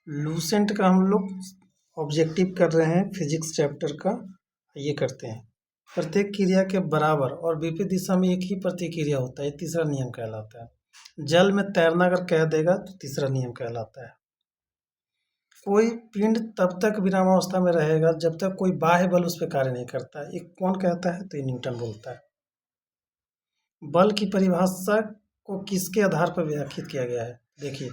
Lucent का हम लोग ऑब्जेक्टिव कर रहे हैं फिजिक्स चैप्टर का। ये करते हैं, प्रत्येक क्रिया के बराबर और विपरीत दिशा में एक ही प्रतिक्रिया होता है, तीसरा नियम कहलाता है। जल में तैरना अगर कह देगा तो तीसरा नियम कहलाता है। कोई पिंड तब तक विरामावस्था में रहेगा जब तक कोई बाह्य बल उस पर कार्य नहीं करता है। ये कौन कहता है? तो ये न्यूटन बोलता है। बल की परिभाषा को किसके आधार पर व्याख्यात किया गया है? देखिए,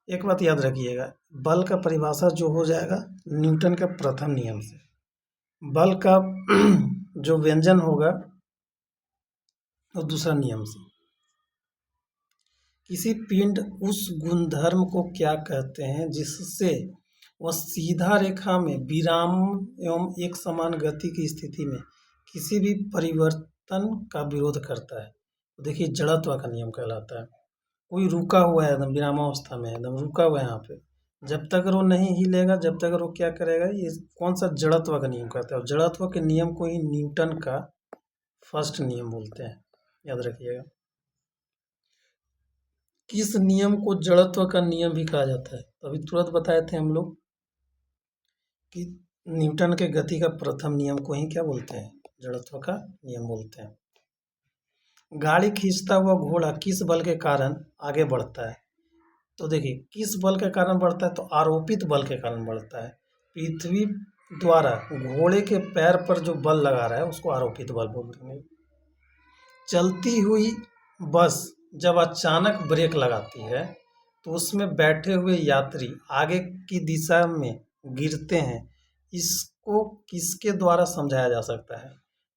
एक बात याद रखिएगा, बल का परिभाषा जो हो जाएगा न्यूटन का प्रथम नियम से। बल का जो व्यंजन होगा वो दूसरा नियम से। किसी पिंड उस गुणधर्म को क्या कहते हैं जिससे वह सीधा रेखा में विराम एवं एक समान गति की स्थिति में किसी भी परिवर्तन का विरोध करता है? तो देखिए, जड़त्व का नियम कहलाता है। कोई रुका हुआ है, एकदम विरामावस्था में, एकदम रुका हुआ है यहाँ पे, जब तक वो नहीं हिलेगा, जब तक वो क्या करेगा, ये कौन सा जड़त्व का नियम कहता है। और जड़त्व के नियम को ही न्यूटन का फर्स्ट नियम बोलते हैं, याद रखिएगा। किस नियम को जड़त्व का नियम भी कहा जाता है? तो अभी तुरंत बताए थे हम लोग कि न्यूटन के गति का प्रथम नियम को ही क्या बोलते हैं? जड़त्व का नियम बोलते हैं। गाड़ी खींचता हुआ घोड़ा किस बल के कारण आगे बढ़ता है? तो देखिए, किस बल के कारण बढ़ता है? तो आरोपित बल के कारण बढ़ता है। पृथ्वी द्वारा घोड़े के पैर पर जो बल लगा रहा है उसको आरोपित बल बोलते हैं। चलती हुई बस जब अचानक ब्रेक लगाती है तो उसमें बैठे हुए यात्री आगे की दिशा में गिरते हैं। इसको किसके द्वारा समझाया जा सकता है?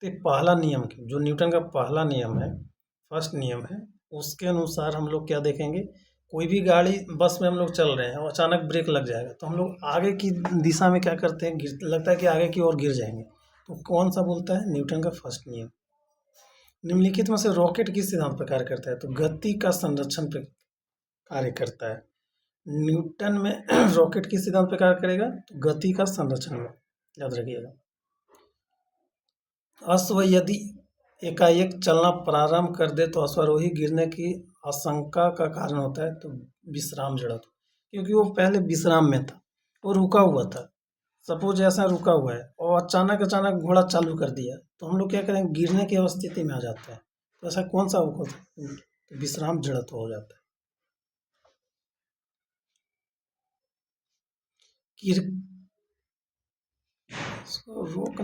तो पहला नियम जो न्यूटन का पहला नियम है, फर्स्ट नियम है, उसके अनुसार हम लोग क्या देखेंगे, कोई भी गाड़ी बस में हम लोग चल रहे हैं और अचानक ब्रेक लग जाएगा तो हम लोग आगे की दिशा में क्या करते हैं, लगता है कि आगे की ओर गिर जाएंगे। तो कौन सा बोलता है? न्यूटन का फर्स्ट नियम। निम्नलिखित में से रॉकेट किस सिद्धांत पर कार्य करता है? तो गति का संरक्षण पर कार्य करता है। न्यूटन में रॉकेट किस सिद्धांत पर कार्य करेगा? तो गति का संरक्षण में, याद रखिएगा। अश्व यदि एकाएक चलना प्रारंभ कर दे तो अश्वारोही गिरने की आशंका का कारण होता है। तो विश्राम जड़त्व, क्योंकि वो पहले विश्राम में था, वो रुका हुआ था। सपोज ऐसा रुका हुआ है और अचानक घोड़ा चालू कर दिया तो हम लोग क्या करेंगे, गिरने की स्थिति में आ जाता है। तो ऐसा कौन सा होता है? विश्राम जड़त्व हो जाता है। रोक